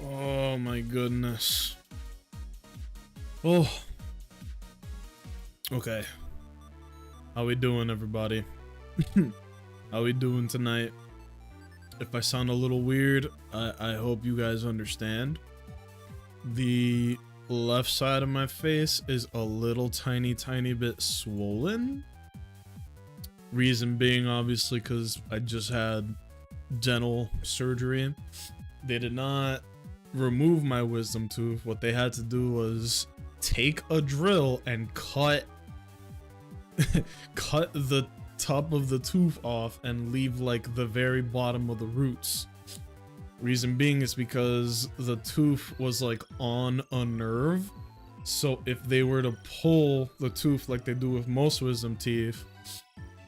Oh my goodness. Oh. Okay. How we doing, everybody? How we doing tonight? If I sound a little weird, I hope you guys understand. The left side of my face is a little tiny bit swollen. Reason being, obviously, because I just had dental surgery. They did not remove my wisdom tooth. What they had to do was take a drill and cut the top of the tooth off and leave like the very bottom of the roots. Reason being is because the tooth was like on a nerve, so if they were to pull the tooth like they do with most wisdom teeth,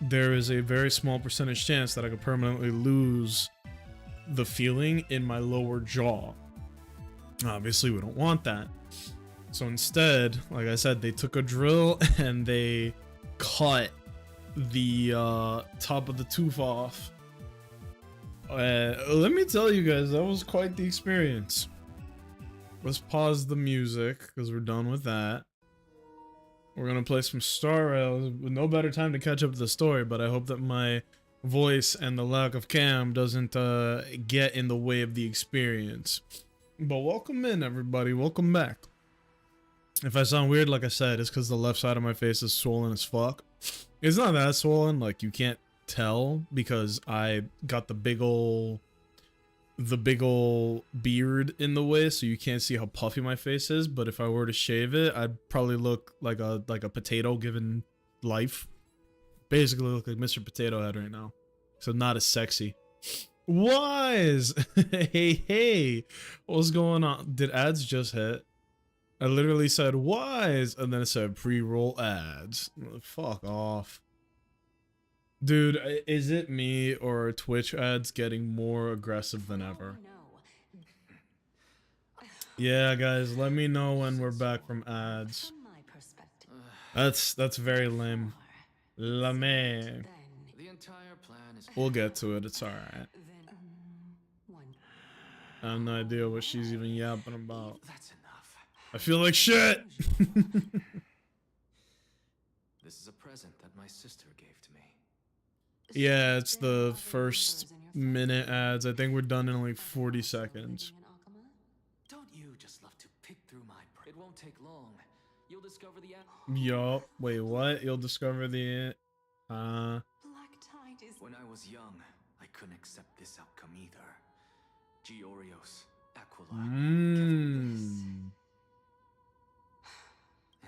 there is a very small percentage chance that I could permanently lose the feeling in my lower jaw. Obviously we don't want that, so instead, like I said, they took a drill and they cut the top of the tooth off. Let me tell you guys, that was quite the experience. Let's pause the music because we're done with that. We're gonna play some Star Rail. No better time to catch up to the story, but I hope that my voice and the lack of cam doesn't get in the way of the experience. But welcome in, everybody. Welcome back. If I sound weird, like I said, it's because the left side of my face is swollen as fuck. It's not that swollen, like you can't tell because I got the big ol' beard in the way, so you can't see how puffy my face is. But if I were to shave it, I'd probably look like a potato given life. Basically look like Mr. Potato Head right now. So not as sexy. Wise! Hey, what's going on? Did ads just hit? I literally said wise, and then it said pre-roll ads. Fuck off. Dude, is it me or are Twitch ads getting more aggressive than ever? Yeah, guys, let me know when we're back from ads. That's very lame. Lame. We'll get to it, it's alright. I have no idea what she's even yapping about. I feel like shit! This is a present that my sister gave to me. Yeah, it's the first minute ads. I think we're done in like 40 seconds. Don't you just love to pick through my It won't take long. You'll discover the Yo, wait, what? You'll discover the When I was young, I couldn't accept this outcome either. Georios, Aquila.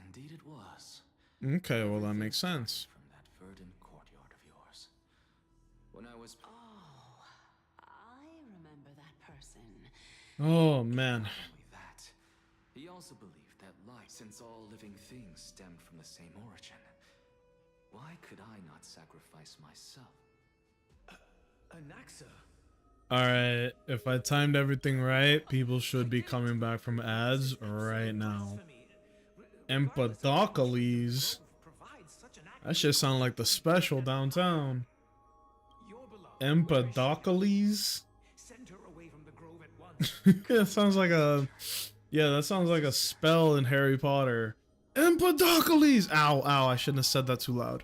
Indeed it was. Okay, well that makes sense. From that verdant courtyard of yours. When I was I remember that person. Oh man. Not only that, he also believed that life, since all living things stemmed from the same origin, why could I not sacrifice myself? Anaxa. Alright, if I timed everything right, people should be coming back from ads right now. Empedocles. That shit sound like the special downtown. Empedocles? That sounds like a... Yeah, that sounds like a spell in Harry Potter. Empedocles! Ow, ow, I shouldn't have said that too loud.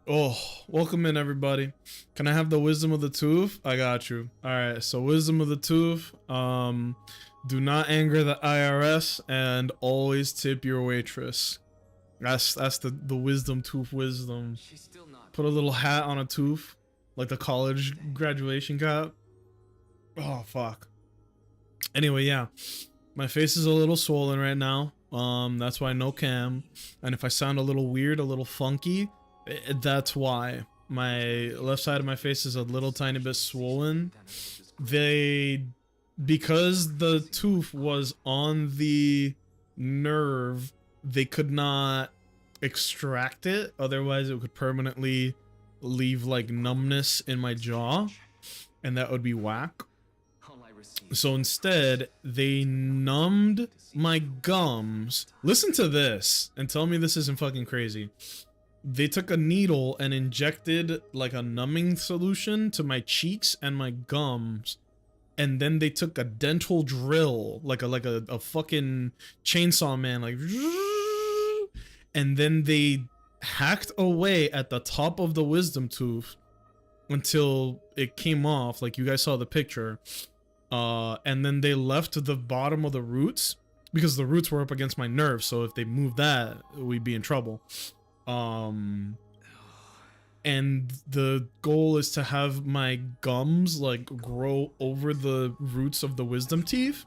Oh, welcome in, everybody. Can I have the wisdom of the tooth? I got you. Alright, so wisdom of the tooth. Do not anger the IRS and always tip your waitress. That's the wisdom tooth wisdom. She's still not. Put a little hat on a tooth, like the college graduation cap. Oh fuck. Anyway, yeah, my face is a little swollen right now. That's why no cam. And if I sound a little weird, a little funky, that's why. My left side of my face is a little tiny bit swollen. Because the tooth was on the nerve, they could not extract it, otherwise it could permanently leave like numbness in my jaw, and that would be whack. So instead, they numbed my gums. Listen to this and tell me this isn't fucking crazy. They took a needle and injected like a numbing solution to my cheeks and my gums and then they took a dental drill, like a fucking chainsaw man, like, and then they hacked away at the top of the wisdom tooth until it came off, like you guys saw the picture. And then they left the bottom of the roots because the roots were up against my nerves, so if they moved that, we'd be in trouble. And the goal is to have my gums like grow over the roots of the wisdom teeth.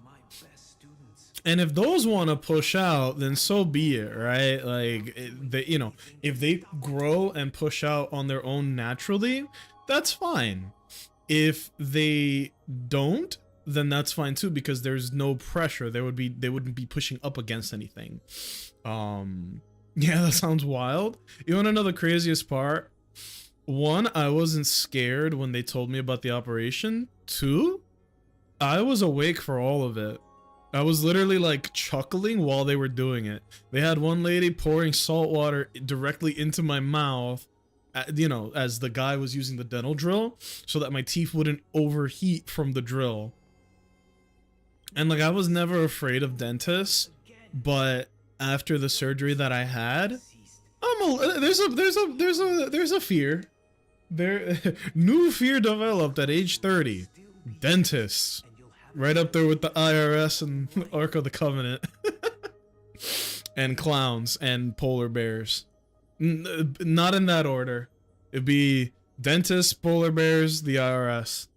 And if those want to push out, then so be it, right? Like, they, you know, if they grow and push out on their own naturally, that's fine. If they don't, then that's fine too, because there's no pressure. They wouldn't be pushing up against anything. Yeah, that sounds wild. You want to know the craziest part? One, I wasn't scared when they told me about the operation. Two, I was awake for all of it. I was literally like chuckling while they were doing it. They had one lady pouring salt water directly into my mouth, you know, as the guy was using the dental drill, so that my teeth wouldn't overheat from the drill. And like, I was never afraid of dentists, but after the surgery that I had, there's a fear. New fear developed at age 30. Dentists. Right up there with the IRS and Ark of the Covenant. And clowns and polar bears. Not in that order. It'd be dentists, polar bears, the IRS.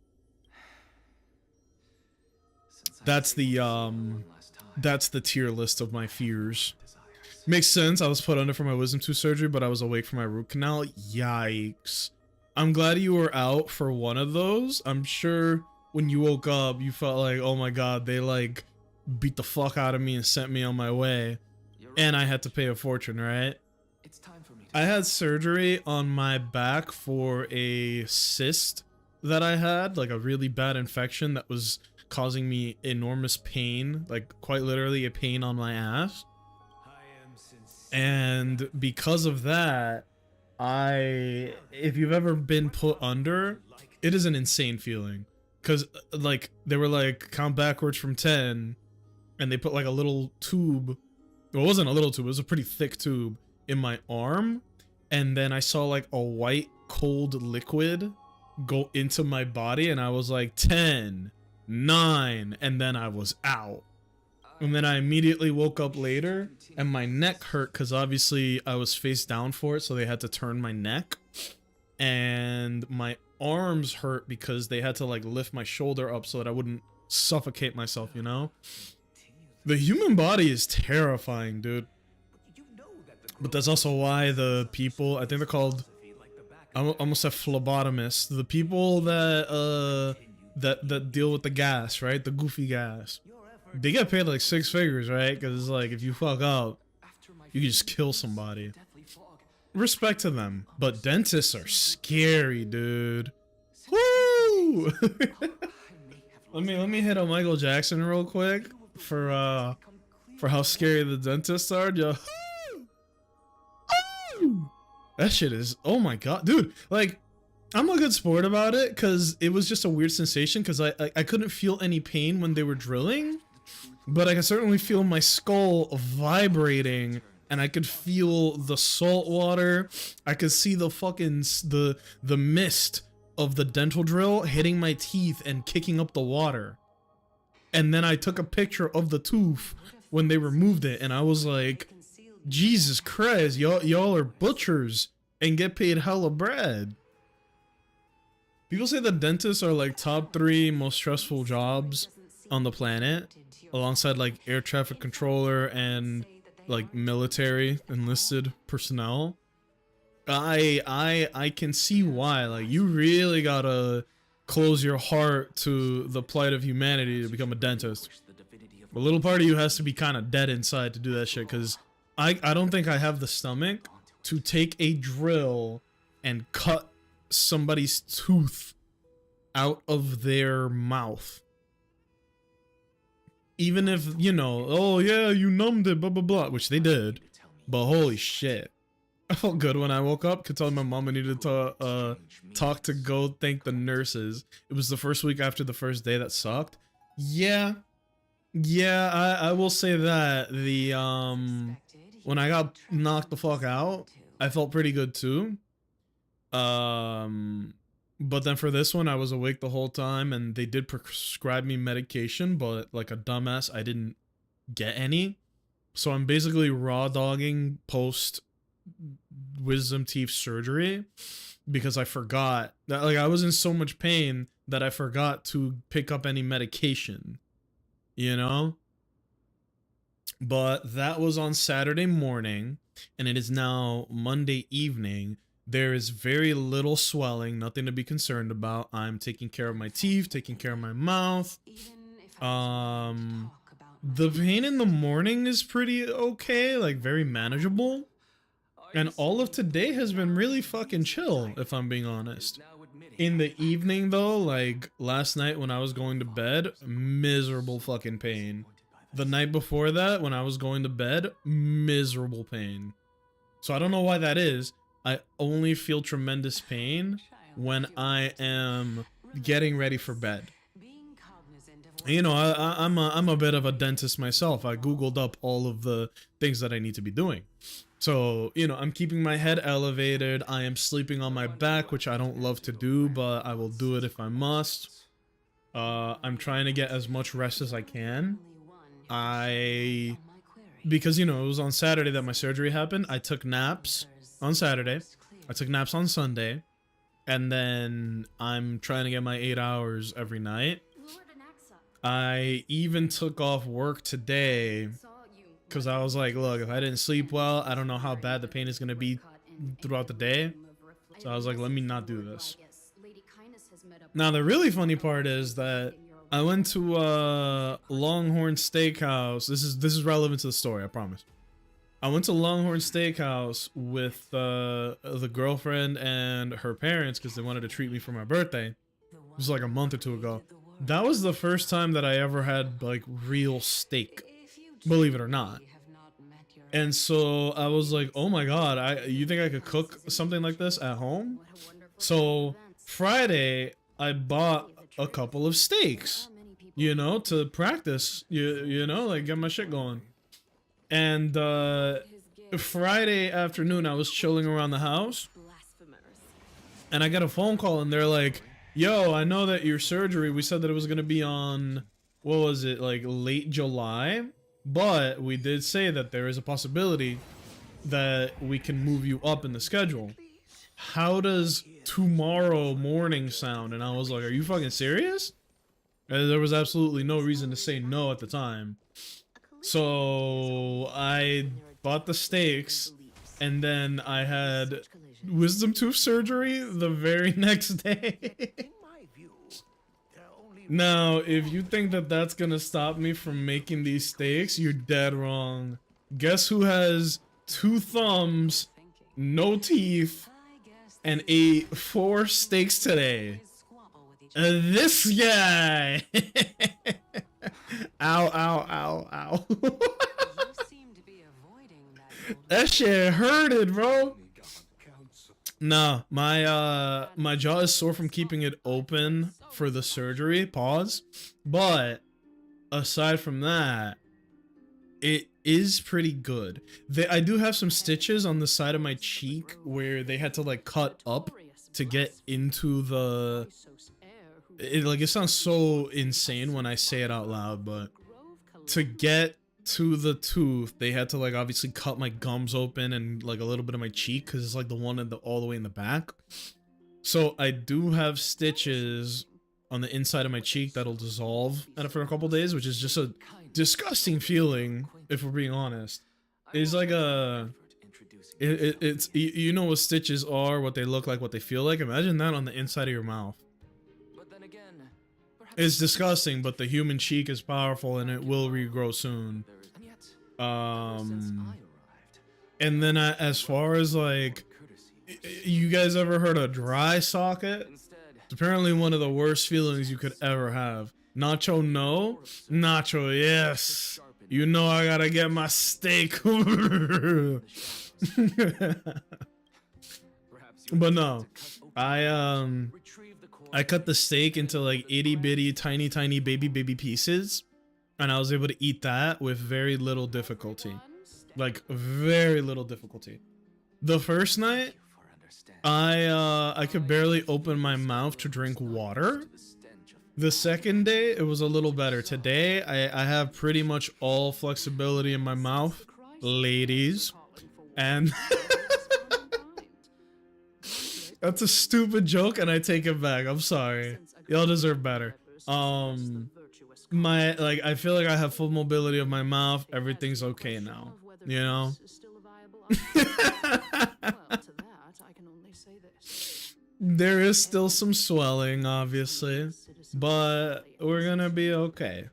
That's the tier list of my fears. Makes sense. I was put under for my wisdom tooth surgery, but I was awake for my root canal. Yikes. I'm glad you were out for one of those. I'm sure when you woke up, you felt like, oh my god, they like beat the fuck out of me and sent me on my way. And I had to pay a fortune, right? It's time for me to I had surgery on my back for a cyst that I had, like a really bad infection that was causing me enormous pain, like quite literally a pain on my ass. And because of that, if you've ever been put under, it is an insane feeling. Cause like, they were like, count backwards from 10, and they put like a little tube, well, it wasn't a little tube, it was a pretty thick tube in my arm, and then I saw like a white cold liquid go into my body, and I was like 10, 9, and then I was out. And then I immediately woke up later, and my neck hurt because obviously I was face down for it, so they had to turn my neck. And my arms hurt because they had to like lift my shoulder up so that I wouldn't suffocate myself, you know? The human body is terrifying, dude. But that's also why the people, I think they're called, I almost said phlebotomists, the people that that deal with the gas, right? The goofy gas. They get paid like 6 figures, right? Because it's like, if you fuck up, you can just kill somebody. Respect to them. But dentists are scary, dude. Woo! let me hit on Michael Jackson real quick for how scary the dentists are. Yo. That shit is, oh my god, dude. Like, I'm a good sport about it because it was just a weird sensation because I couldn't feel any pain when they were drilling. But I could certainly feel my skull vibrating, and I could feel the salt water. I could see the fucking the mist of the dental drill hitting my teeth and kicking up the water. And then I took a picture of the tooth when they removed it, and I was like, Jesus Christ, y'all are butchers and get paid hella bread. People say the dentists are like top 3 most stressful jobs on the planet, alongside like air traffic controller and like military enlisted personnel. I can see why. Like, you really gotta close your heart to the plight of humanity to become a dentist. A little part of you has to be kind of dead inside to do that shit, because I don't think I have the stomach to take a drill and cut somebody's tooth out of their mouth. Even if, you know, oh yeah, you numbed it, blah, blah, blah, which they did. But holy shit. I felt good when I woke up. Could tell my mom I needed to talk to go thank the nurses. It was the first week after the first day that sucked. Yeah. Yeah, I will say that the when I got knocked the fuck out, I felt pretty good too. But then for this one, I was awake the whole time, and they did prescribe me medication, but like a dumbass, I didn't get any. So I'm basically raw dogging post wisdom teeth surgery because I forgot that, like, I was in so much pain that I forgot to pick up any medication, you know? But that was on Saturday morning, and it is now Monday evening. There is very little swelling, nothing to be concerned about. I'm taking care of my teeth, taking care of my mouth. The pain in the morning is pretty okay, like very manageable. And all of today has been really fucking chill, if I'm being honest. In the evening though, like last night when I was going to bed, miserable fucking pain. The night before that, when I was going to bed, miserable pain. So I don't know why that is. I only feel tremendous pain when I am getting ready for bed. You know, I'm a bit of a dentist myself. I googled up all of the things that I need to be doing. So, you know, I'm keeping my head elevated. I am sleeping on my back, which I don't love to do, but I will do it if I must. I'm trying to get as much rest as I can. Because, you know, it was on Saturday that my surgery happened. I took naps on Saturday. I took naps on Sunday. And then I'm trying to get my 8 hours every night. I even took off work today because I was like, look, if I didn't sleep well, I don't know how bad the pain is going to be throughout the day. So I was like, let me not do this. Now, the really funny part is that I went to Longhorn Steakhouse. This is relevant to the story, I promise. I went to Longhorn Steakhouse with the girlfriend and her parents because they wanted to treat me for my birthday. It was like a month or two ago. That was the first time that I ever had like real steak, believe it or not. And so I was like, oh my god, you think I could cook something like this at home? So Friday I bought a couple of steaks, you know, to practice, you know, like get my shit going. And Friday afternoon I was chilling around the house and I got a phone call and they're like, yo, I know that your surgery, we said that it was going to be on, what was it, like late July, but we did say that there is a possibility that we can move you up in the schedule. How does tomorrow morning sound? And I was like, are you fucking serious? And there was absolutely no reason to say no at the time. So I bought the steaks and then I had wisdom tooth surgery the very next day. Now, if you think that that's gonna stop me from making these steaks, you're dead wrong. Guess who has 2 thumbs, no teeth, and ate 4 steaks today? This guy! Ow, ow, ow, ow. That shit hurted, bro. No, my jaw is sore from keeping it open for the surgery. Pause. But aside from that, it is pretty good. I do have some stitches on the side of my cheek where they had to like cut up to get into the. It sounds so insane when I say it out loud, but to get to the tooth, they had to like obviously cut my gums open and like a little bit of my cheek because it's like the one all the way in the back. So I do have stitches on the inside of my cheek that'll dissolve after a couple days, which is just a disgusting feeling if we're being honest. It's like it's you know what stitches are, what they look like, what they feel like. Imagine that on the inside of your mouth. It's disgusting, but the human cheek is powerful and it will regrow soon. And then as far as like, you guys ever heard of dry socket? It's apparently one of the worst feelings you could ever have. Nacho, no. Nacho, yes. You know I gotta get my steak. But no, I cut the steak into like itty bitty tiny baby pieces, and I was able to eat that with very little difficulty. Like very little difficulty. The first night I could barely open my mouth to drink water. The second day it was a little better. Today I have pretty much all flexibility in my mouth, ladies, and that's a stupid joke and I take it back. I'm sorry. Y'all deserve better. I feel like I have full mobility of my mouth. Everything's okay now. You know? There is still some swelling, obviously, but we're gonna be okay.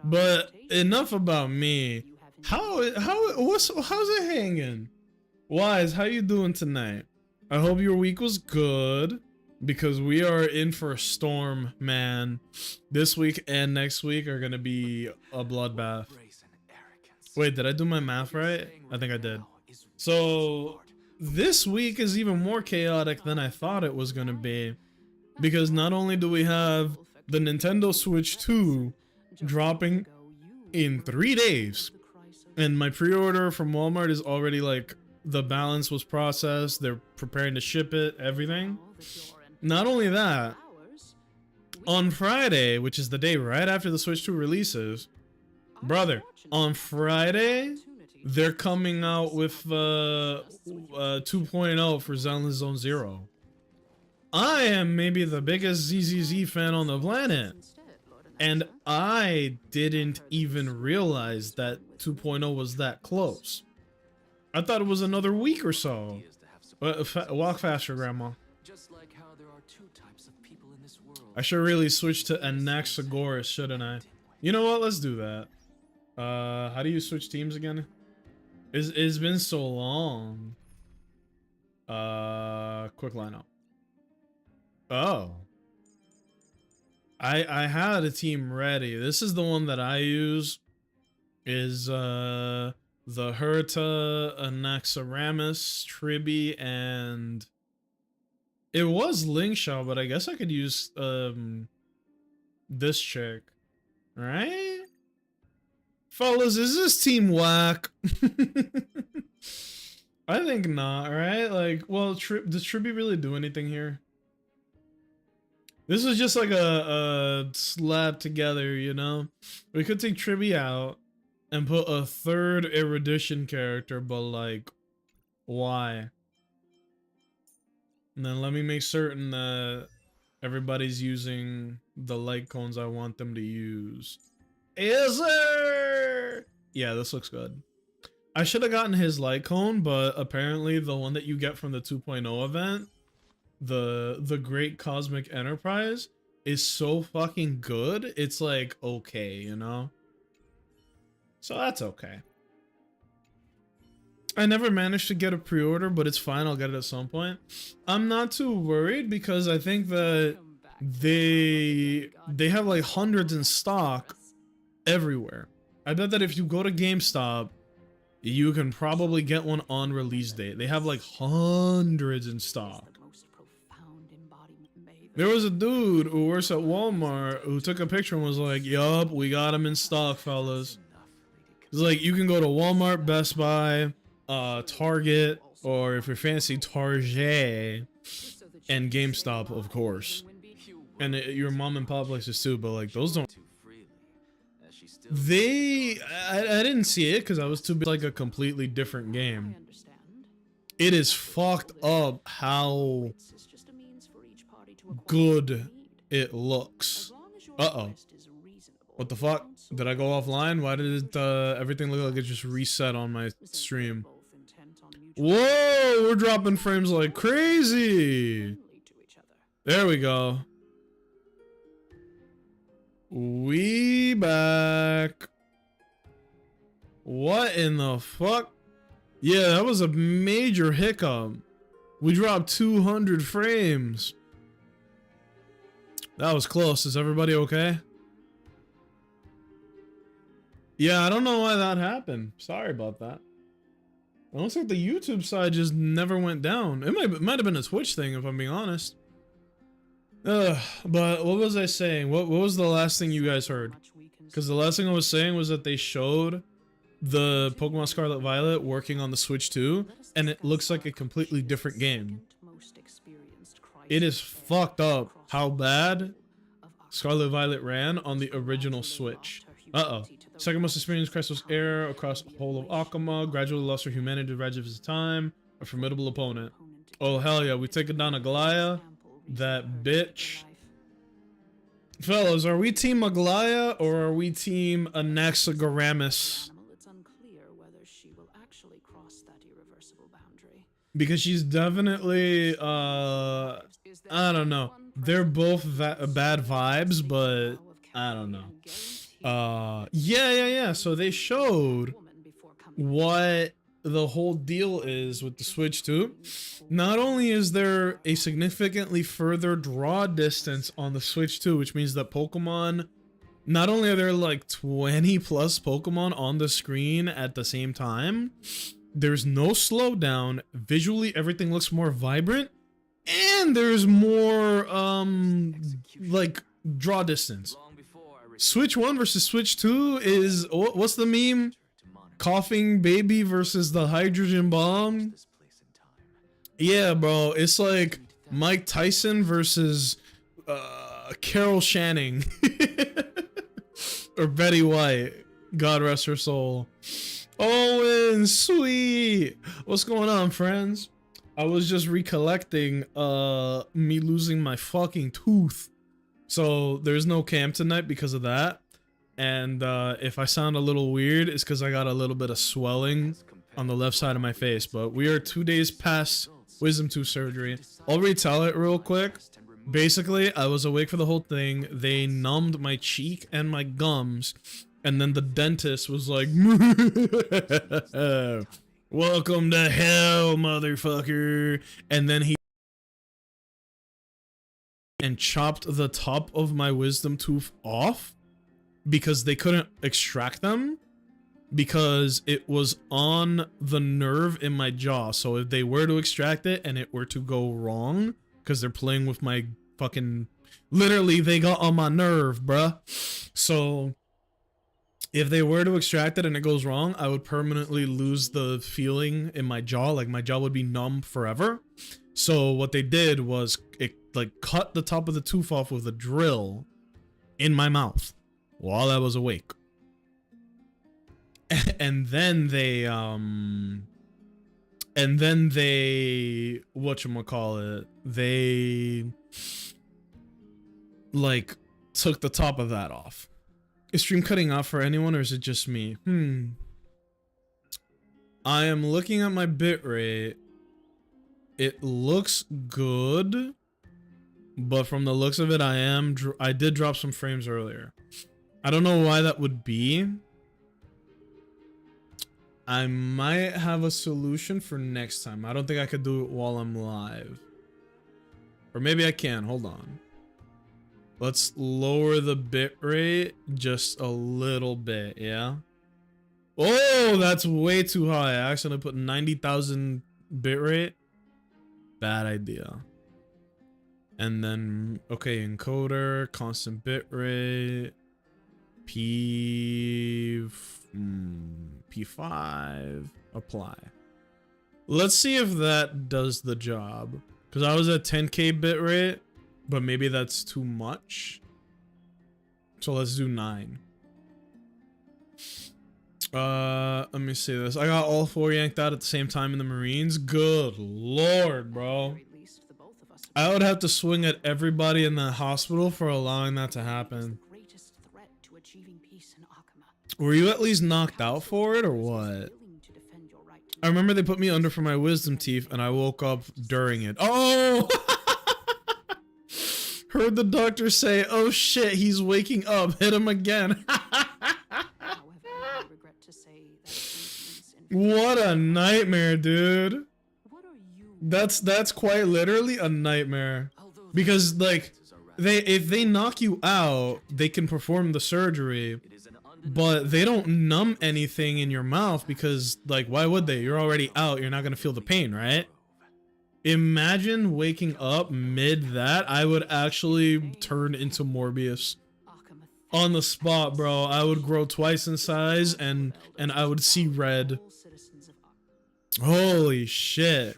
But enough about me. How's it hanging? Wise, how you doing tonight? I hope your week was good, because we are in for a storm, man. This week and next week are gonna be a bloodbath. Wait, did I do my math right? I think I did. So this week is even more chaotic than I thought it was gonna be, because not only do we have the Nintendo Switch 2 dropping in 3 days, and my pre-order from Walmart is already like, the balance was processed, they're preparing to ship it, everything. Not only that, on Friday, which is the day right after the Switch 2 releases, brother, on Friday, they're coming out with 2.0 for Zenless Zone Zero. I am maybe the biggest ZZZ fan on the planet, and I didn't even realize that 2.0 was that close. I thought it was another week or so. Walk faster, Grandma. I should really switch to Anaxagoras, shouldn't I? You know what? Let's do that. How do you switch teams again? It's been so long. Quick lineup. Oh. I had a team ready. This is the one that I use. Is the Herta, Anaxaramus, Tribi, and it was Linkshell, but I guess I could use this chick. Right? Fellas, is this team whack? I think not, right? Like, well, does Tribi really do anything here? This is just like a slap together, you know? We could take Tribi out and put a third Erudition character, but like, why? And then let me make certain that everybody's using the light cones I want them to use. Is there? Yeah, this looks good. I should have gotten his light cone, but apparently the one that you get from the 2.0 event, the Great Cosmic Enterprise, is so fucking good. It's like, okay, you know? So that's okay. I never managed to get a pre-order, but it's fine. I'll get it at some point. I'm not too worried because I think that they have like hundreds in stock everywhere. I bet that if you go to GameStop, you can probably get one on release date. They have like hundreds in stock. There was a dude who works at Walmart who took a picture and was like, yup, we got them in stock, fellas. It's like, you can go to Walmart, Best Buy, Target, or if you're fancy, Target, and GameStop, of course. And your mom and pop places too, but like, those don't... I didn't see it because I was too busy, like a completely different game. It is fucked up how good it looks. Uh-oh. What the fuck? Did I go offline? Why did it, everything look like it just reset on my stream? Whoa, we're dropping frames like crazy. There we go. We back. What in the fuck? Yeah, that was a major hiccup. We dropped 200 frames. That was close. Is everybody okay? Yeah, I don't know why that happened. Sorry about that. It looks like the YouTube side just never went down. It might have been a Twitch thing, if I'm being honest. But what was I saying? What was the last thing you guys heard? Because the last thing I was saying was that they showed the Pokemon Scarlet Violet working on the Switch 2, and it looks like a completely different game. It is fucked up how bad Scarlet Violet ran on the original Switch. Second most experienced Crystal's heir across the whole of Akama, gradually lost her humanity to the rage of his time, a formidable opponent. Oh hell yeah, we taking down Aglaya, that bitch. Fellas, are we team Aglaya or are we team Anaxagoramus? Because she's definitely, I don't know. They're both bad vibes, but I don't know. Yeah. So they showed what the whole deal is with the Switch 2. Not only is there a significantly further draw distance on the Switch 2, which means that Pokemon, not only are there like 20 plus Pokemon on the screen at the same time, there's no slowdown. Visually, everything looks more vibrant, and there's more like draw distance. Switch 1 versus Switch 2 is what's the meme? Coughing baby versus the hydrogen bomb. Yeah, bro, it's like Mike Tyson versus Carol Channing or Betty White. God rest her soul. Owen, sweet. What's going on, friends? I was just recollecting me losing my fucking tooth. So there's no cam tonight because of that. And if I sound a little weird, it's because I got a little bit of swelling on the left side of my face. But we are 2 days past wisdom tooth surgery. I'll retell it real quick. Basically, I was awake for the whole thing. They numbed my cheek and my gums. And then the dentist was like, welcome to hell, motherfucker. And then he and chopped the top of my wisdom tooth off because they couldn't extract them because it was on the nerve in my jaw. So if they were to extract it and it were to go wrong, because they're playing with my fucking, literally they got on my nerve, bruh. So if they were to extract it and it goes wrong, I would permanently lose the feeling in my jaw. Like my jaw would be numb forever. So what they did was it like cut the top of the tooth off with a drill in my mouth while I was awake. And then they whatchamacallit, they like took the top of that off. Is stream cutting off for anyone or is it just me? I am looking at my bitrate. It looks good, but from the looks of it, I did drop some frames earlier. I don't know why that would be. I might have a solution for next time. I don't think I could do it while I'm live. Or maybe I can. Hold on. Let's lower the bitrate just a little bit, yeah? Oh, that's way too high. I accidentally put 90,000 bitrate. Bad idea. And then, okay, encoder, constant bitrate, P5, apply. Let's see if that does the job. Because I was at 10K bitrate, but maybe that's too much. So let's do 9. Let me see this. I got all 4 yanked out at the same time in the Marines. Good lord, bro. I would have to swing at everybody in the hospital for allowing that to happen. Were you at least knocked out for it or what? I remember they put me under for my wisdom teeth and I woke up during it. Oh! Heard the doctor say, oh shit, he's waking up. Hit him again. What a nightmare, dude. That's quite literally a nightmare. Because like if they knock you out, they can perform the surgery. but they don't numb anything in your mouth because, like, why would they? You're already out. You're not gonna feel the pain, right? Imagine waking up mid that. I would actually turn into Morbius on the spot, bro. I would grow twice in size and I would see red. Holy shit.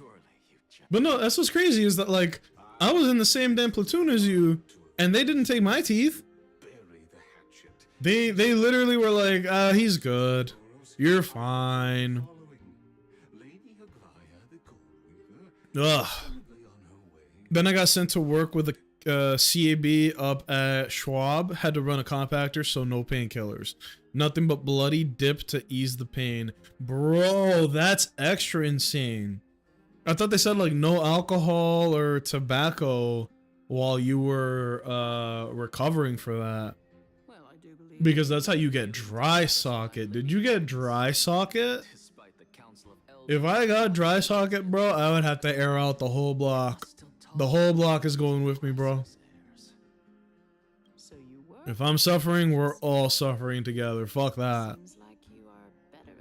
But no, that's what's crazy is that, like, I was in the same damn platoon as you and they didn't take my teeth. They literally were like, he's good. You're fine. Ugh. Then I got sent to work with a CAB up at Schwab. Had to run a compactor, so no painkillers. Nothing but bloody dip to ease the pain. Bro, that's extra insane. I thought they said like no alcohol or tobacco while you were recovering for that. Because that's how you get dry socket. Did you get dry socket? If I got dry socket, bro, I would have to air out the whole block. The whole block is going with me, bro. If I'm suffering, we're all suffering together. Fuck that.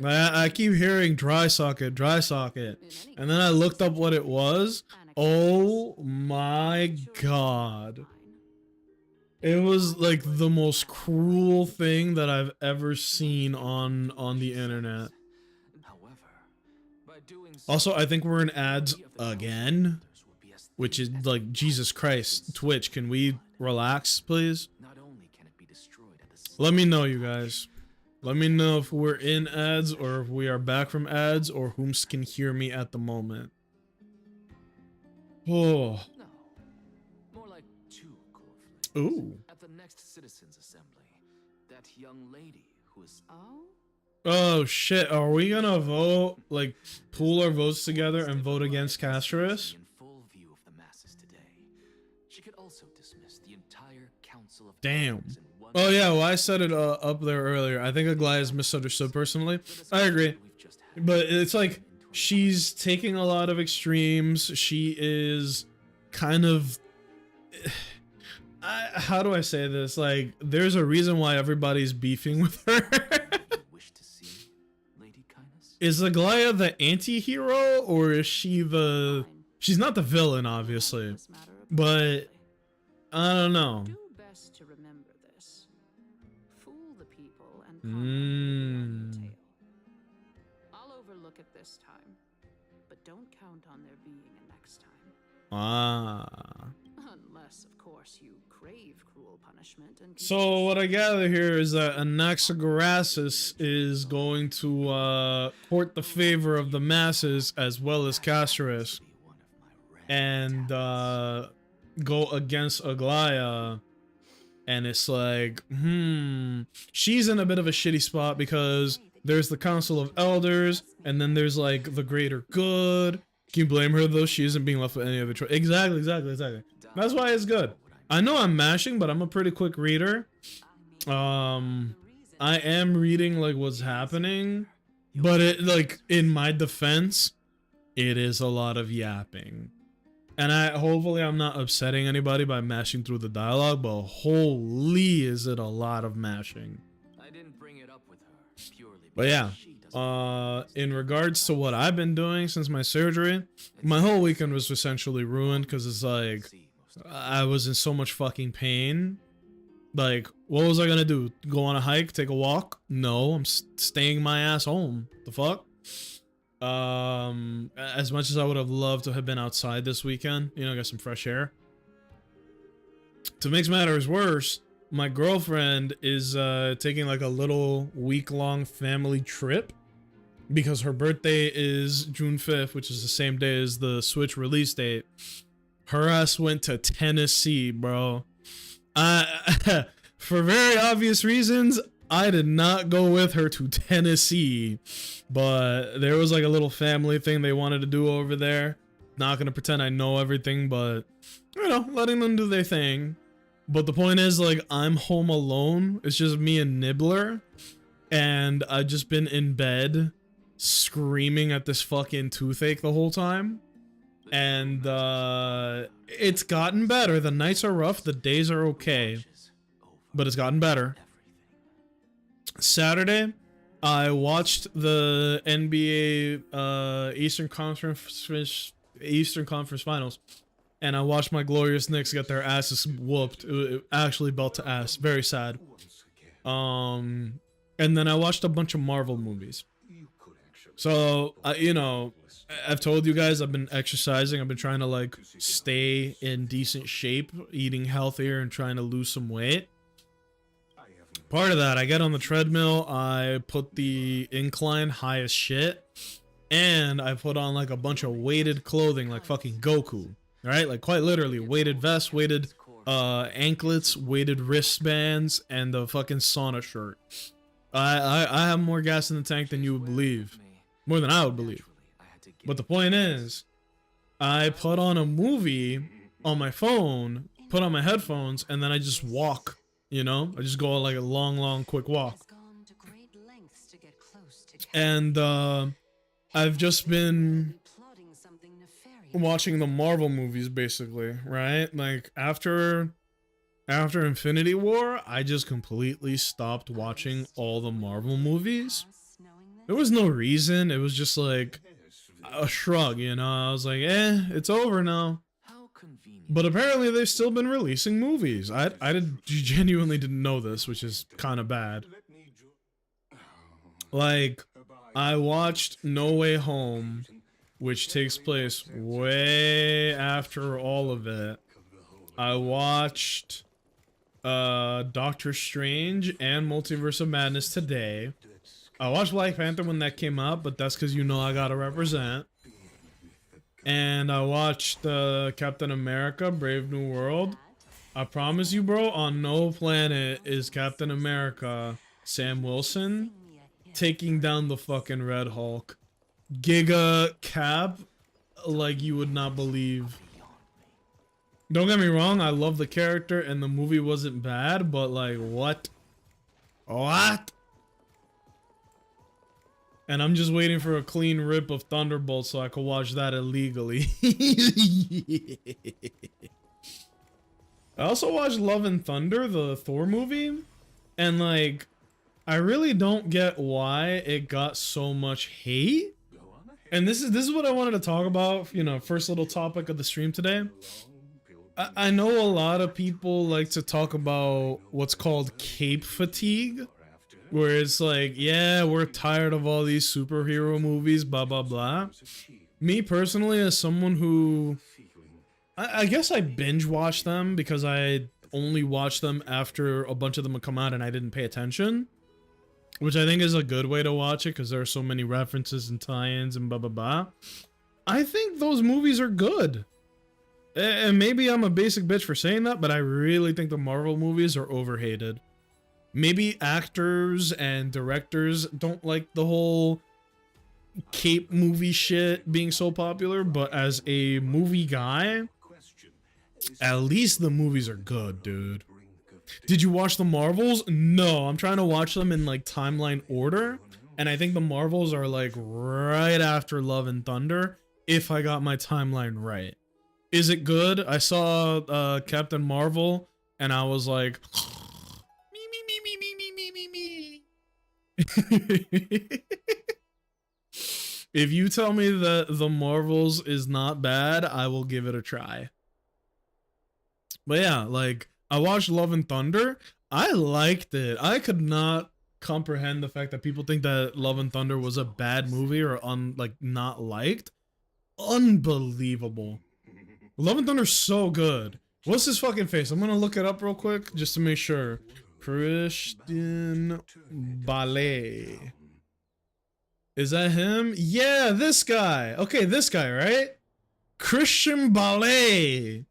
I keep hearing dry socket, and then I looked up what it was. Oh my god. It was like the most cruel thing that I've ever seen on the internet. Also, I think we're in ads again, which is like, Jesus Christ. Twitch, can we relax, please? Let me know, you guys. Let me know if we're in ads or if we are back from ads or whom can hear me at the moment. Oh. No. More like two cornflakes. Ooh. At the next citizens assembly, that young lady who is Oh shit, are we gonna vote, like, pool our votes together and vote against Castris? in full view of the masses today. She could also dismiss the entire council of Damn. elders in one Oh yeah, well I said it up there earlier. I think Aglaia is misunderstood personally. I agree. we've just had. But it's like, she's taking a lot of extremes. She is kind of... how do I say this? Like, there's a reason why everybody's beefing with her. Wish to see Lady Kindness? Is Aglaia the anti-hero, or is she the... She's not the villain, obviously. But, I don't know. Do best to remember this. Fool the people and tale. I'll overlook it this time, but don't count on there being a next time. Ah. Unless, of course, you crave cruel punishment and So what I gather here is that Anaxagorasis is going to court the favor of the masses as well as Castris, and go against Aglaia. And it's like, she's in a bit of a shitty spot because there's the Council of Elders, and then there's like the greater good. Can you blame her though? She isn't being left with any other choice. Exactly. That's why it's good. I know I'm mashing, but I'm a pretty quick reader. I am reading like what's happening, but it, like, in my defense, it is a lot of yapping. And hopefully I'm not upsetting anybody by mashing through the dialogue, but holy is it a lot of mashing. I didn't bring it up with her purely But yeah, because she doesn't in regards to what I've been doing since my surgery, my whole weekend was essentially ruined because it's like, see most of I was in so much fucking pain. Like, what was I gonna do? Go on a hike? Take a walk? No, I'm staying my ass home. The fuck? As much as I would have loved to have been outside this weekend, you know, get some fresh air. To make matters worse, my girlfriend is taking like a little week-long family trip because her birthday is June 5th, which is the same day as the Switch release date. Her ass went to Tennessee, bro. For very obvious reasons, I did not go with her to Tennessee, but there was like a little family thing they wanted to do over there. Not gonna pretend I know everything, but, you know, letting them do their thing. But the point is, like, I'm home alone. It's just me and Nibbler, and I've just been in bed screaming at this fucking toothache the whole time. And it's gotten better. The nights are rough, the days are okay, but it's gotten better. Saturday, I watched the NBA Eastern Conference Finals, and I watched my glorious Knicks get their asses whooped. It actually belt to ass. Very sad. And then I watched a bunch of Marvel movies. So, you know, I've told you guys I've been exercising. I've been trying to like stay in decent shape, eating healthier and trying to lose some weight. Part of that, I get on the treadmill, I put the incline high as shit, and I put on like a bunch of weighted clothing like fucking Goku, right? Like quite literally, weighted vests, weighted anklets, weighted wristbands, and the fucking sauna shirt. I have more gas in the tank than you would believe. More than I would believe. But the point is, I put on a movie on my phone, put on my headphones, and then I just walk. You know, I just go on like a long, quick walk. And I've just been watching the Marvel movies, basically, right? Like after Infinity War, I just completely stopped watching all the Marvel movies. There was no reason. It was just like a shrug, you know? I was like, it's over now. But apparently they've still been releasing movies. I genuinely didn't know this, which is kind of bad. Like, I watched No Way Home, which takes place way after all of it. I watched Doctor Strange and Multiverse of Madness today. I watched Black Panther when that came out, but that's because you know I gotta represent. And I watched Captain America Brave New World. I promise you, bro, on no planet is Captain America Sam Wilson taking down the fucking Red Hulk. Giga Cap, like you would not believe. Don't get me wrong, I love the character and the movie wasn't bad, but like, what? What? And I'm just waiting for a clean rip of Thunderbolt so I can watch that illegally. I also watched Love and Thunder, the Thor movie. And like, I really don't get why it got so much hate. And this is what I wanted to talk about, you know, first little topic of the stream today. I know a lot of people like to talk about what's called cape fatigue. Where it's like, yeah, we're tired of all these superhero movies, blah, blah, blah. Me personally, as someone who... I guess I binge watch them because I only watch them after a bunch of them have come out and I didn't pay attention. Which I think is a good way to watch it because there are so many references and tie-ins and blah, blah, blah. I think those movies are good. And maybe I'm a basic bitch for saying that, but I really think the Marvel movies are overhated. Maybe actors and directors don't like the whole cape movie shit being so popular, but as a movie guy, at least the movies are good, dude. Did you watch the Marvels? No, I'm trying to watch them in like timeline order, and I think the Marvels are like right after Love and Thunder, if I got my timeline right. Is it good? I saw Captain Marvel, and I was like... If you tell me that the Marvels is not bad, I will give it a try. But yeah, like I watched Love and Thunder. I liked it. I could not comprehend the fact that people think that Love and Thunder was a bad movie or not liked. Unbelievable. Love and Thunder's so good. What's his fucking face? I'm gonna look it up real quick just to make sure. Christian Bale. Is that him? Yeah, this guy. Okay, this guy, right? Christian Bale.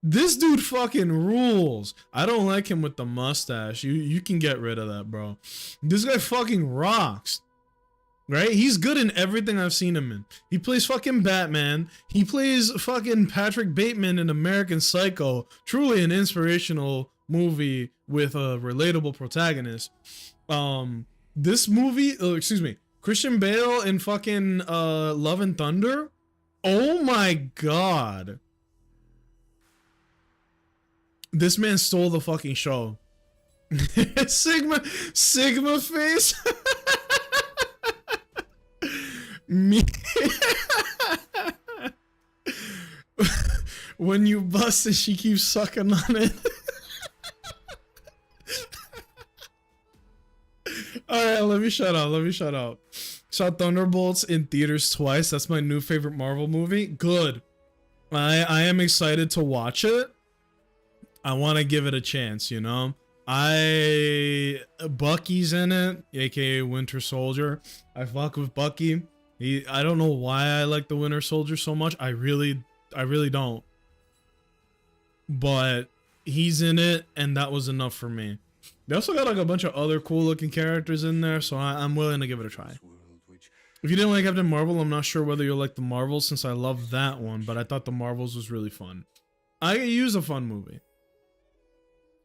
This dude fucking rules. I don't like him with the mustache. You can get rid of that, bro. This guy fucking rocks. Right? He's good in everything I've seen him in. He plays fucking Batman. He plays fucking Patrick Bateman in American Psycho. Truly an inspirational movie with a relatable protagonist. This movie, Christian Bale in fucking Love and Thunder. Oh my god. This man stole the fucking show. Sigma face. Me. When you bust it, she keeps sucking on it. Alright, let me shut up. Let me shut up. Saw Thunderbolts in theaters twice. That's my new favorite Marvel movie. Good. I am excited to watch it. I want to give it a chance, you know? Bucky's in it, aka Winter Soldier. I fuck with Bucky. I don't know why I like the Winter Soldier so much. I really don't. But he's in it, and that was enough for me. They also got like a bunch of other cool looking characters in there, so I'm willing to give it a try. If you didn't like Captain Marvel, I'm not sure whether you'll like the Marvels since I love that one, but I thought the Marvels was really fun. I could use a fun movie.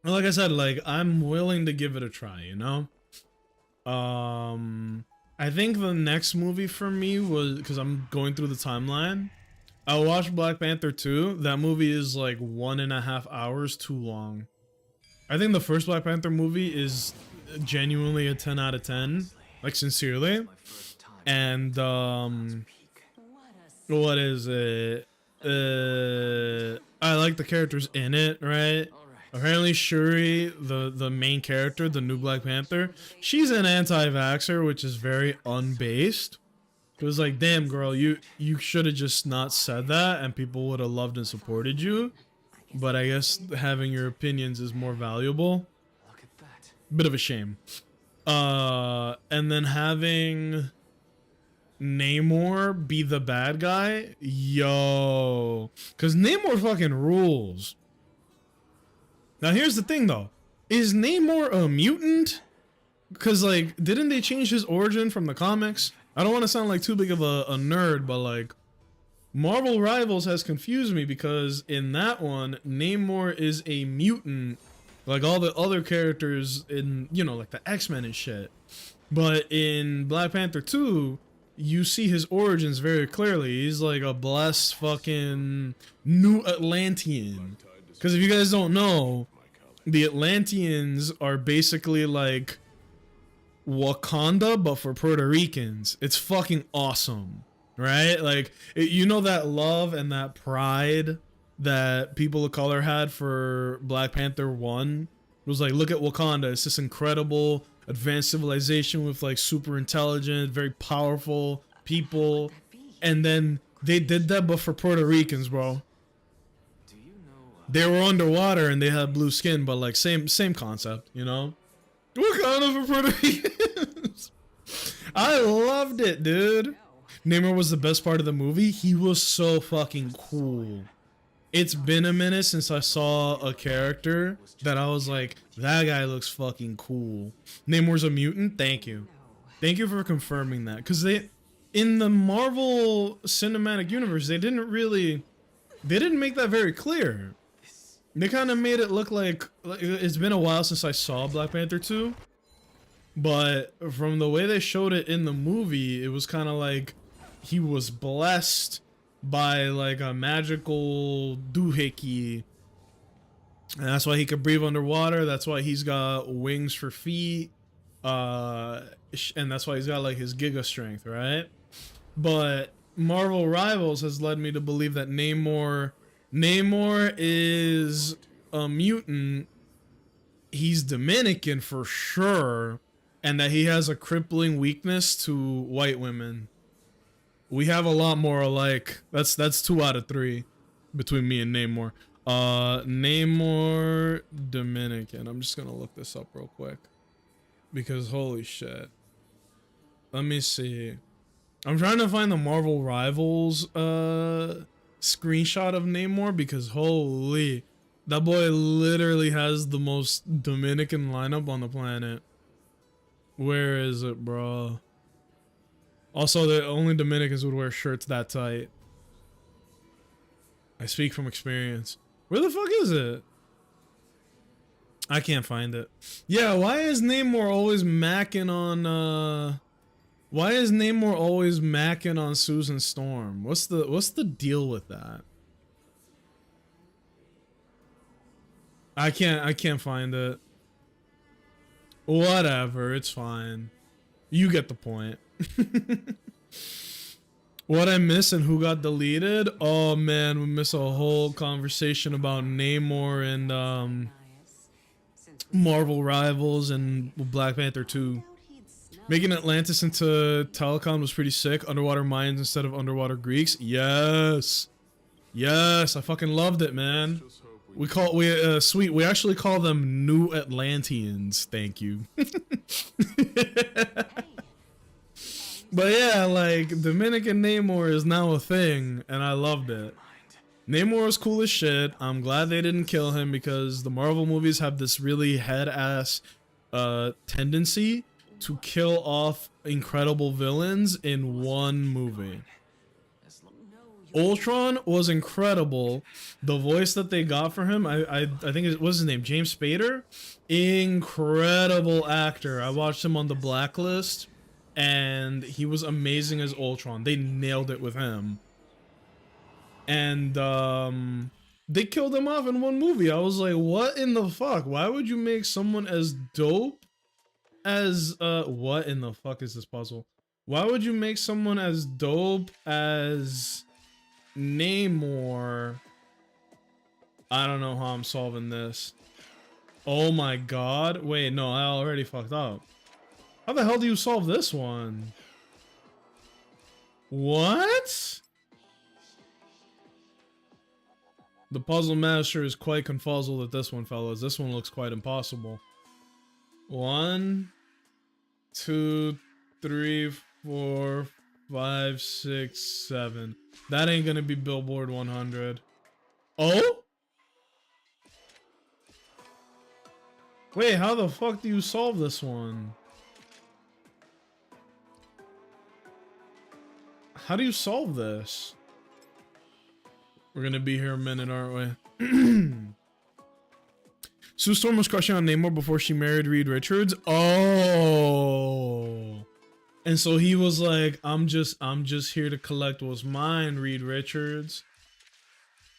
And like I said, like I'm willing to give it a try, you know? I think the next movie for me was, because I'm going through the timeline, I watched Black Panther 2. That movie is like 1.5 hours too long. I think the first Black Panther movie is genuinely a 10 out of 10, like sincerely. And what is it? I like the characters in it, right? Apparently Shuri, the main character, the new Black Panther, she's an anti-vaxxer, which is very unbased. It was like, damn girl, you should have just not said that and people would have loved and supported you. But I guess having your opinions is more valuable. Look at that. Bit of a shame. And then having Namor be the bad guy, yo, because Namor fucking rules. Now here's the thing though, is Namor a mutant? Because like, didn't they change his origin from the comics? I don't want to sound like too big of a nerd, but like, Marvel Rivals has confused me because in that one, Namor is a mutant, like all the other characters in, you know, like the X-Men and shit. But in Black Panther 2, you see his origins very clearly. He's like a blessed fucking new Atlantean. Because if you guys don't know, the Atlanteans are basically like Wakanda, but for Puerto Ricans. It's fucking awesome. Right? Like, you know that love and that pride that people of color had for Black Panther 1? It was like, look at Wakanda. It's this incredible advanced civilization with like super intelligent, very powerful people. And then they did that, but for Puerto Ricans, bro. Do you know? They were underwater and they had blue skin, but like same concept, you know? Wakanda for Puerto Ricans. I loved it, dude. Namor was the best part of the movie. He was so fucking cool. It's been a minute since I saw a character that I was like, that guy looks fucking cool. Namor's a mutant? Thank you. Thank you for confirming that. Because in the Marvel Cinematic Universe, they didn't make that very clear. They kind of made it look like it's been a while since I saw Black Panther 2. But from the way they showed it in the movie, it was kind of like he was blessed by like a magical doohickey, and that's why he could breathe underwater. That's why he's got wings for feet, and that's why he's got like his giga strength, right? But Marvel Rivals has led me to believe that Namor is a mutant. He's Dominican for sure, and that he has a crippling weakness to white women. We have a lot more alike. That's 2 out of 3 between me and Namor. Namor Dominican. I'm just gonna look this up real quick because holy shit. Let me see. I'm trying to find the Marvel Rivals screenshot of Namor because holy, that boy literally has the most Dominican lineup on the planet. Where is it, bro? Also, the only Dominicans would wear shirts that tight. I speak from experience. Where the fuck is it? I can't find it. Yeah, why is Namor always macking on why is Namor always macking on Susan Storm? What's the deal with that? I can't find it. Whatever, it's fine. You get the point. What I miss and who got deleted? Oh man, we miss a whole conversation about Namor and Marvel Rivals and Black Panther 2. Making Atlantis into Telecom was pretty sick. Underwater Mayans instead of underwater Greeks. Yes. Yes, I fucking loved it, man. We actually call them New Atlanteans. Thank you. But yeah, like Dominican Namor is now a thing, and I loved it. Namor is cool as shit. I'm glad they didn't kill him because the Marvel movies have this really head-ass tendency to kill off incredible villains in one movie. Ultron was incredible. The voice that they got for him, I think it was his name, James Spader. Incredible actor. I watched him on The Blacklist, and he was amazing as Ultron. They nailed it with him. And they killed him off in one movie. I was like, what in the fuck? Why would you make someone as dope as what in the fuck is this puzzle? Why would you make someone as dope as Namor? I don't know how I'm solving this. Oh my god. Wait, no, I already fucked up. How the hell do you solve this one? What? The puzzle master is quite confuzzled at this one, fellas. This one looks quite impossible. 1, 2, 3, 4, 5, 6, 7. That ain't gonna be Billboard 100. Oh? Wait, how the fuck do you solve this one? How do you solve this? We're gonna be here a minute, aren't we? Sue Storm was crushing on Namor before she married Reed Richards. Oh. And so he was like, I'm just here to collect what's mine, Reed Richards.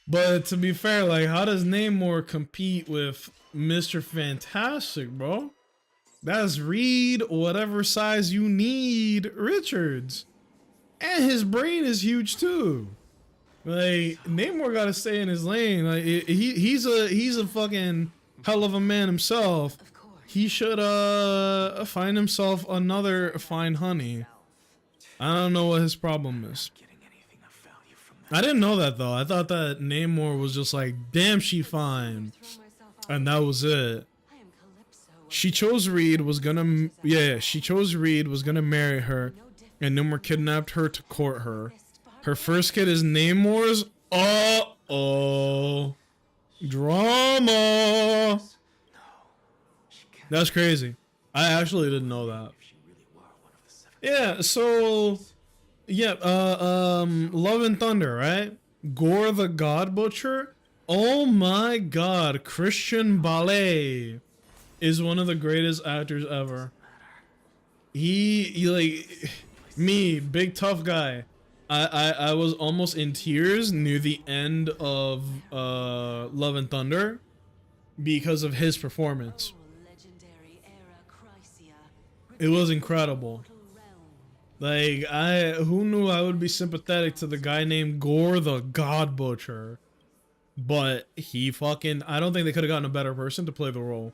But to be fair, like, how does Namor compete with Mr. Fantastic, bro? That's Reed, whatever size you need, Richards. And his brain is huge too. Like, Namor gotta stay in his lane. Like, he's a fucking hell of a man himself. He should find himself another fine honey. I don't know what his problem is. I didn't know that though. I thought that Namor was just like, damn, she fine, and that was it. She chose Reed, was gonna, yeah, she chose Reed, was gonna marry her, and Namor kidnapped her to court her. Her first kid is Namor's. Uh-oh. Drama. That's crazy. I actually didn't know that. Yeah, so yeah, Love and Thunder, right? Gore the God Butcher. Oh my god, Christian Bale is one of the greatest actors ever. He like me, big tough guy. I was almost in tears near the end of Love and Thunder because of his performance. It was incredible. Like, who knew I would be sympathetic to the guy named Gore the God Butcher? But he fucking, I don't think they could have gotten a better person to play the role.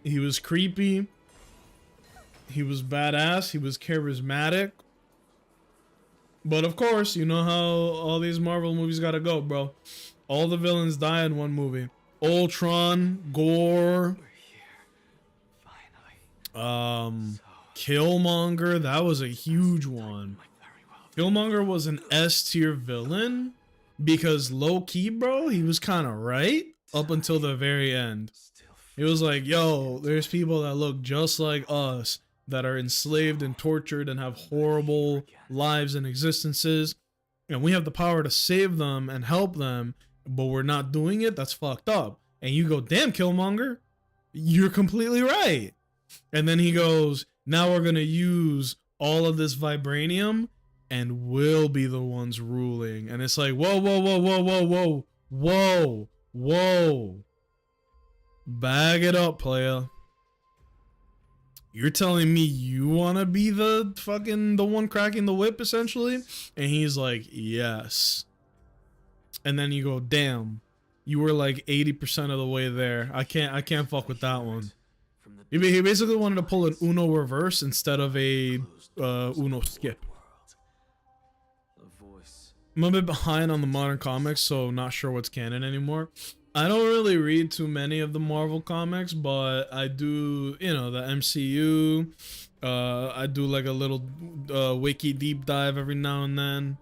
He was creepy. He was badass. He was charismatic. But of course, you know how all these Marvel movies gotta go, bro. All the villains die in one movie. Ultron, Gore, Killmonger, that was a huge one. Killmonger was an S tier villain because low key, bro, he was kind of right up until the very end. It was like, yo, there's people that look just like us that are enslaved and tortured and have horrible lives and existences, and we have the power to save them and help them, but we're not doing it. That's fucked up. And you go, damn, Killmonger, you're completely right. And then he goes, now we're gonna use all of this vibranium and we'll be the ones ruling. And it's like, whoa, whoa, whoa, whoa, whoa, whoa, whoa, whoa. Bag it up, playa. You're telling me you want to be the one cracking the whip, essentially? And he's like, yes. And then you go, damn, you were like 80% of the way there. I can't fuck with that one. He basically wanted to pull an Uno reverse instead of a Uno skip. I'm a bit behind on the modern comics, so not sure what's canon anymore. I don't really read too many of the Marvel comics, but I do, you know, the MCU. I do like a little wiki deep dive every now and then.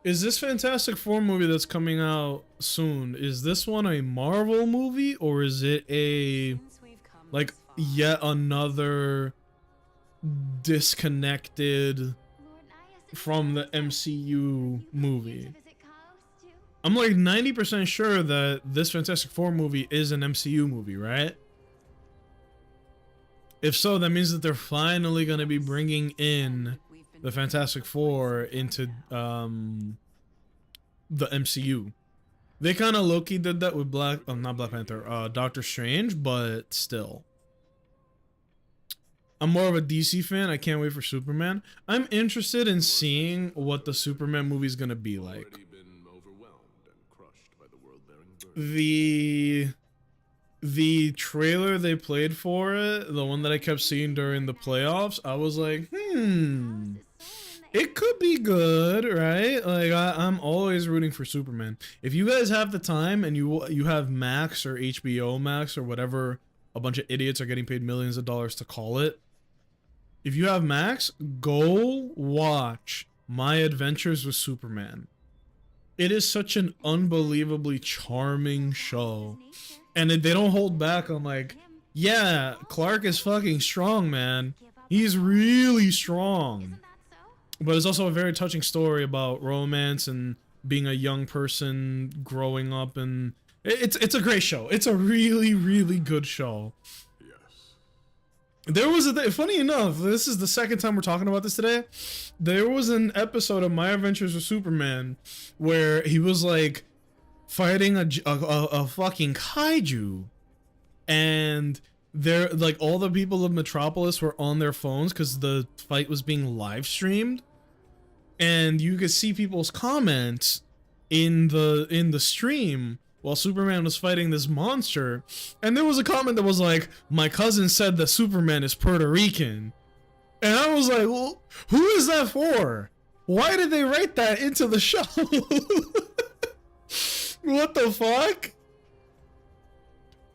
Is this Fantastic Four movie that's coming out soon, is this one a Marvel movie, or is it a, like, yet another disconnected from the MCU movie? I'm like 90% sure that this Fantastic Four movie is an MCU movie, right? If so, that means that they're finally going to be bringing in the Fantastic Four into the MCU. They kind of low-key did that with not Black Panther, Doctor Strange, but still. I'm more of a DC fan. I can't wait for Superman. I'm interested in seeing what the Superman movie is going to be like. The trailer they played for it, the one that I kept seeing during the playoffs, I was like, it could be good, right? Like, I'm always rooting for Superman. If you guys have the time and you have Max or HBO Max or whatever a bunch of idiots are getting paid millions of dollars to call it, if you have Max, go watch My Adventures with Superman. It is such an unbelievably charming show. And they don't hold back on like, yeah, Clark is fucking strong, man. He's really strong. But it's also a very touching story about romance and being a young person growing up, and it's a great show. It's a really, really good show. There was funny enough, this is the second time we're talking about this today. There was an episode of My Adventures with Superman where he was like fighting a fucking kaiju, and they're like, all the people of Metropolis were on their phones because the fight was being live streamed, and you could see people's comments in the stream while Superman was fighting this monster. And there was a comment that was like, my cousin said that Superman is Puerto Rican. And I was like, well, who is that for? Why did they write that into the show? What the fuck?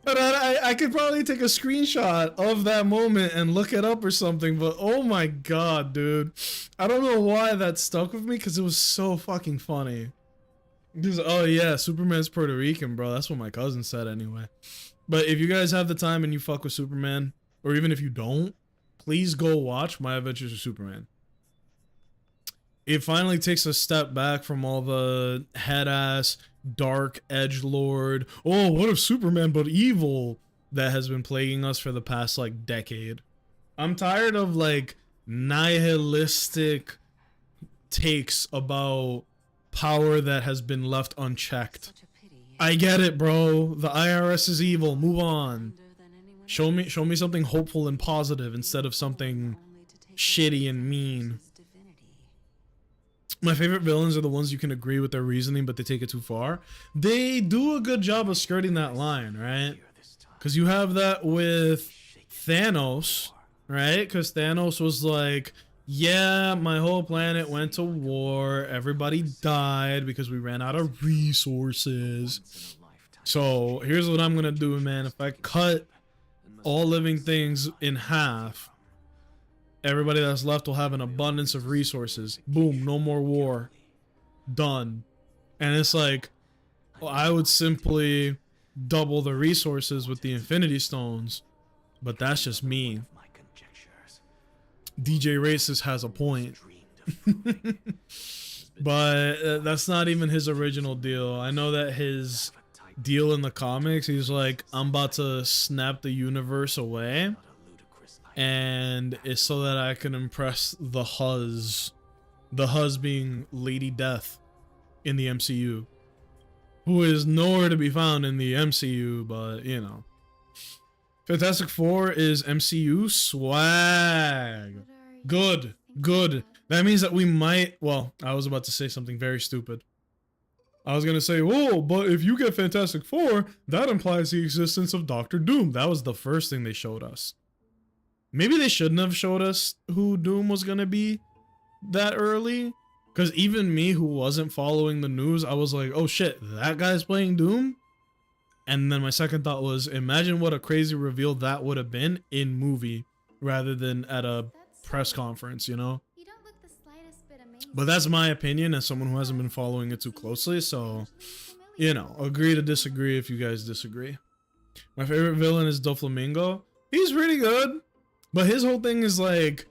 But I could probably take a screenshot of that moment and look it up or something, but oh my god, dude. I don't know why that stuck with me, because it was so fucking funny. Because, oh yeah, Superman's Puerto Rican, bro. That's what my cousin said anyway. But if you guys have the time and you fuck with Superman, or even if you don't, please go watch My Adventures with Superman. It finally takes a step back from all the head-ass, dark edgelord, oh, what if Superman but evil, that has been plaguing us for the past, like, decade. I'm tired of, like, nihilistic takes about power that has been left unchecked. I get it, bro. The IRS is evil. Move on. Show me something hopeful and positive instead of something shitty and mean. My favorite villains are the ones you can agree with their reasoning, but they take it too far. They do a good job of skirting that line, right? Because you have that with Thanos, right? Because Thanos was like, yeah, my whole planet went to war. Everybody died because we ran out of resources. So here's what I'm going to do, man. If I cut all living things in half, everybody that's left will have an abundance of resources. Boom, no more war. Done. And it's like, well, I would simply double the resources with the Infinity Stones, but that's just me. DJ Racist has a point. But that's not even his original deal. I know that his deal in the comics, he's like, I'm about to snap the universe away, and it's so that I can impress the Huz. The Huz being Lady Death in the MCU, who is nowhere to be found in the MCU, but you know. Fantastic Four is MCU swag. Good, good. That means that we might. Well, I was about to say something very stupid. I was gonna say, oh, but if you get Fantastic Four, that implies the existence of Doctor Doom. That was the first thing they showed us. Maybe they shouldn't have showed us who Doom was gonna be that early. Because even me, who wasn't following the news, I was like, oh shit, that guy's playing Doom? And then my second thought was, imagine what a crazy reveal that would have been in movie rather than at a press conference, you know? You don't look the slightest bit amazed. But that's my opinion as someone who hasn't been following it too closely, so, you know, agree to disagree if you guys disagree. My favorite villain is Doflamingo. He's pretty good, but his whole thing is like,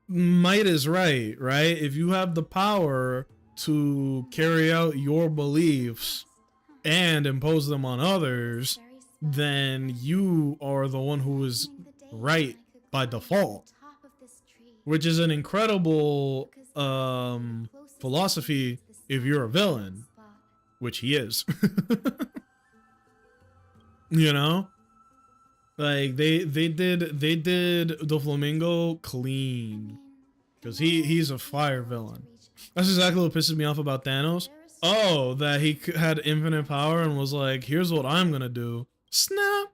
might is right? If you have the power to carry out your beliefs and impose them on others, then you are the one who is right by default, which is an incredible philosophy if you're a villain, which he is. You know, like they did Doflamingo clean, because he's a fire villain. That's exactly what pisses me off about Thanos. Oh, that he had infinite power and was like, here's what I'm gonna do. Snap.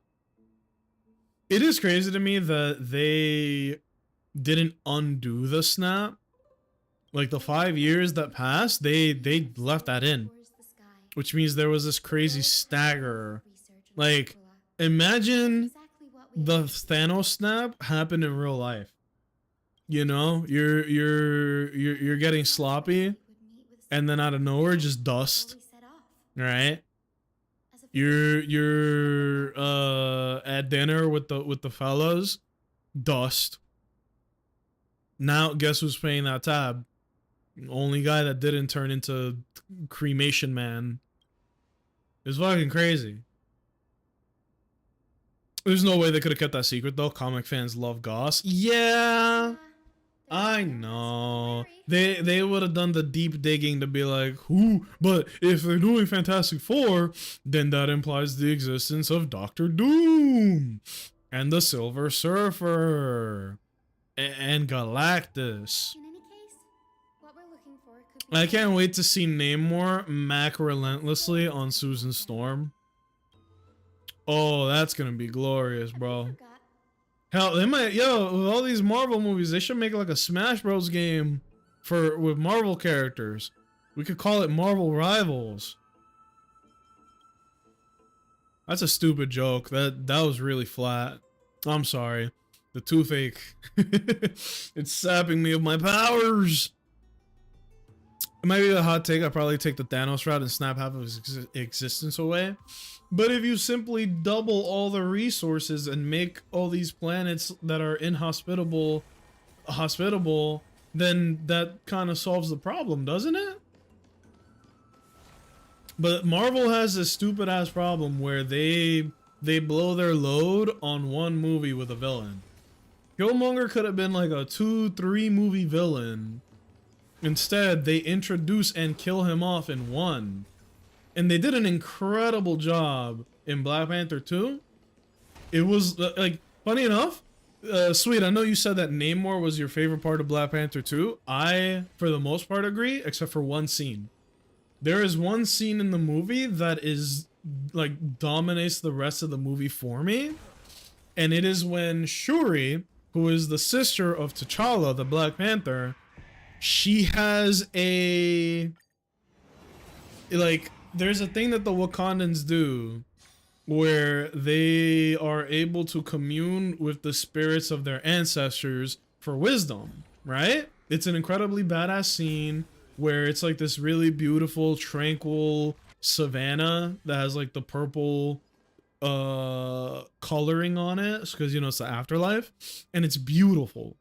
It is crazy to me that they didn't undo the snap. Like the 5 years that passed, they left that in, which means there was this crazy stagger. Like, imagine the Thanos snap happened in real life. You know, you're getting sloppy, and then out of nowhere, just dust. Right? You're at dinner with the fellas, dust. Now guess who's paying that tab? Only guy that didn't turn into Cremation Man. It's fucking crazy. There's no way they could have kept that secret though. Comic fans love goss. Yeah, I know. They would have done the deep digging to be like, who? But if they're doing Fantastic Four, then that implies the existence of Doctor Doom and the Silver Surfer and Galactus. In any case, what we're looking for could be I can't wait to see Namor mac relentlessly on Susan Storm. Oh, that's gonna be glorious, bro. Hell, they might, with all these Marvel movies, they should make like a Smash Bros game with Marvel characters. We could call it Marvel Rivals. That's a stupid joke. That was really flat. I'm sorry. The toothache. It's sapping me of my powers. It might be a hot take. I'd probably take the Thanos route and snap half of his existence away. But if you simply double all the resources and make all these planets that are inhospitable hospitable, then that kind of solves the problem, doesn't it? But Marvel has this stupid ass problem where they blow their load on one movie with a villain. Killmonger could have been like a 2-3 movie villain. Instead, they introduce and kill him off in one. And they did an incredible job in Black Panther 2. It was, like, funny enough, Sweet, I know you said that Namor was your favorite part of Black Panther 2. I, for the most part, agree, except for one scene. There is one scene in the movie that is, like, dominates the rest of the movie for me. And it is when Shuri, who is the sister of T'Challa, the Black Panther, she has a, like, there's a thing that the Wakandans do where they are able to commune with the spirits of their ancestors for wisdom, right? It's an incredibly badass scene where it's like this really beautiful, tranquil savanna that has like the purple coloring on it because, you know, it's the afterlife, and it's beautiful.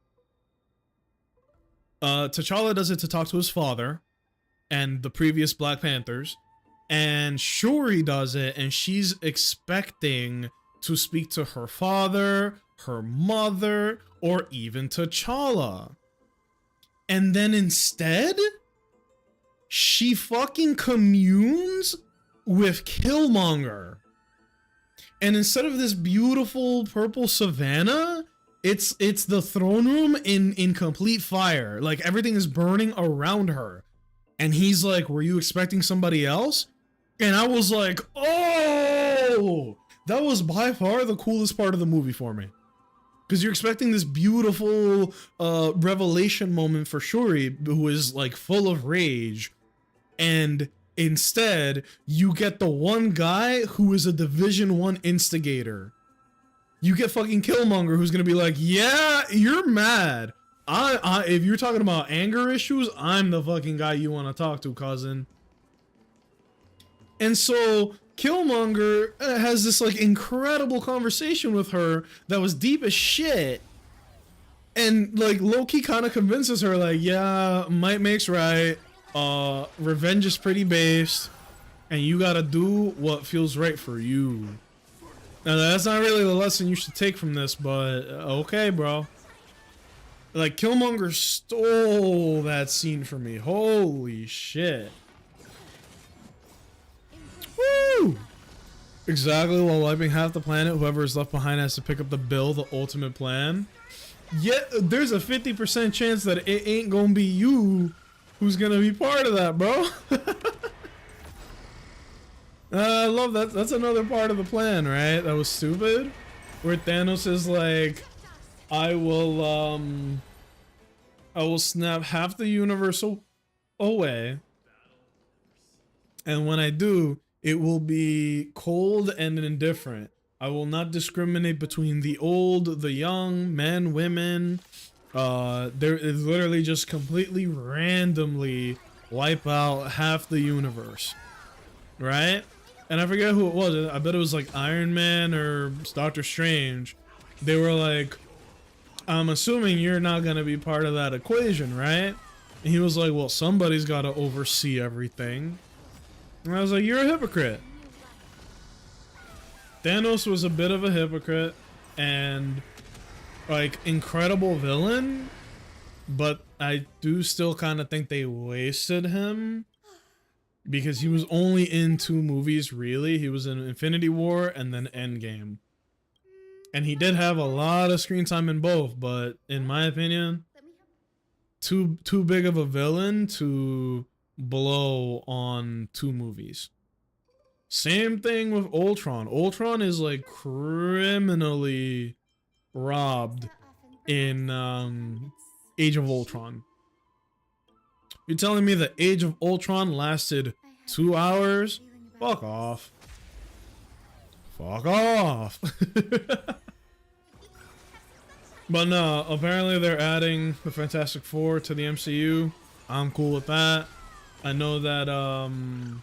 T'Challa does it to talk to his father and the previous Black Panthers, and Shuri does it and she's expecting to speak to her father, her mother, or even T'Challa. And then instead, she fucking communes with Killmonger. And instead of this beautiful purple savanna, it's the throne room in complete fire. Like everything is burning around her. And he's like, "Were you expecting somebody else?" And I was like, "Oh!" That was by far the coolest part of the movie for me. Because you're expecting this beautiful revelation moment for Shuri, who is like full of rage. And instead, you get the one guy who is a Division 1 instigator. You get fucking Killmonger, who's gonna be like, "Yeah, you're mad. If you're talking about anger issues, I'm the fucking guy you want to talk to, cousin." And so Killmonger has this like incredible conversation with her that was deep as shit. And like Loki kind of convinces her like, "Yeah, might makes right. Revenge is pretty based, and you gotta do what feels right for you." Now that's not really the lesson you should take from this, but okay, bro. Like Killmonger stole that scene from me. Holy shit. Woo! Exactly, while wiping half the planet, whoever is left behind has to pick up the bill, the ultimate plan. Yet there's a 50% chance that it ain't gonna be you who's gonna be part of that, bro. I love that. That's another part of the plan, right? That was stupid. Where Thanos is like, I will snap half the universe away. And when I do, it will be cold and indifferent. I will not discriminate between the old, the young, men, women. There is literally just completely randomly wipe out half the universe. Right? And I forget who it was. I bet it was like Iron Man or Doctor Strange. They were like, "I'm assuming you're not going to be part of that equation, right?" And he was like, "Well, somebody's got to oversee everything." And I was like, "You're a hypocrite." Thanos was a bit of a hypocrite and like incredible villain, but I do still kind of think they wasted him because he was only in 2 movies really. He was in Infinity War and then Endgame. And he did have a lot of screen time in both, but in my opinion, too big of a villain to blow on 2 movies. Same thing with Ultron. Ultron is like criminally robbed in Age of Ultron. You're telling me that Age of Ultron lasted 2 hours? Fuck off. Fuck off. But no, apparently they're adding the Fantastic Four to the MCU. I'm cool with that. I know that I'm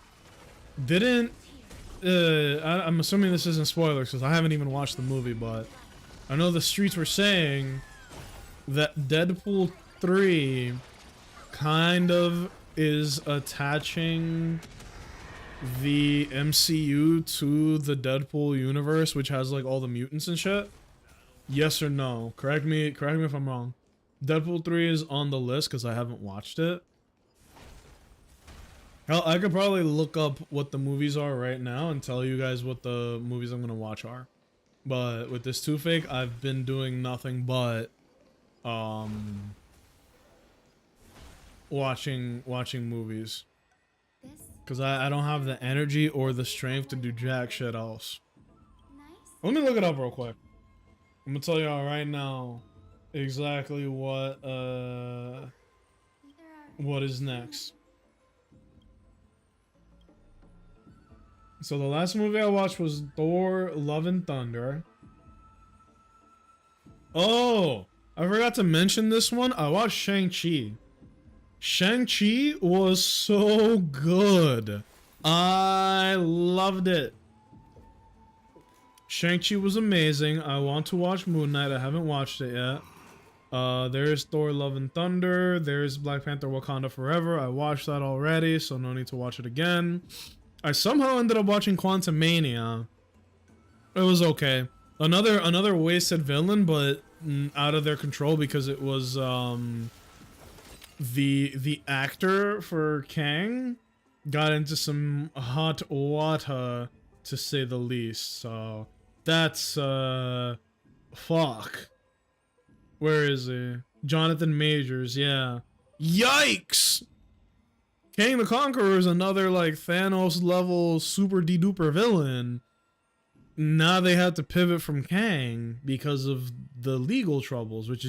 assuming this isn't spoilers because I haven't even watched the movie, but I know the streets were saying that Deadpool 3 kind of is attaching the MCU to the Deadpool universe, which has like all the mutants and shit. Yes or no? Correct me if I'm wrong. Deadpool 3 is on the list because I haven't watched it. Hell, I could probably look up what the movies are right now and tell you guys what the movies I'm gonna watch are. But with this Two-Fake, I've been doing nothing but watching movies. Cause I don't have the energy or the strength to do jack shit else. Let me look it up real quick. I'm gonna tell y'all right now exactly what is next. So the last movie I watched was Thor: Love and Thunder. Oh, I forgot to mention this one. I watched Shang-Chi. Shang-Chi was so good. I loved it. Shang-Chi was amazing. I want to watch Moon Knight. I haven't watched it yet. There's Thor: Love and Thunder. There's Black Panther: Wakanda Forever. I watched that already, so no need to watch it again. I somehow ended up watching Quantumania. It was okay. Another wasted villain, but out of their control because it was the actor for Kang got into some hot water, to say the least. So That's fuck. Where is he? Jonathan Majors, yeah. Yikes! Kang the Conqueror is another like Thanos level super de-duper villain. Now they had to pivot from Kang because of the legal troubles, which is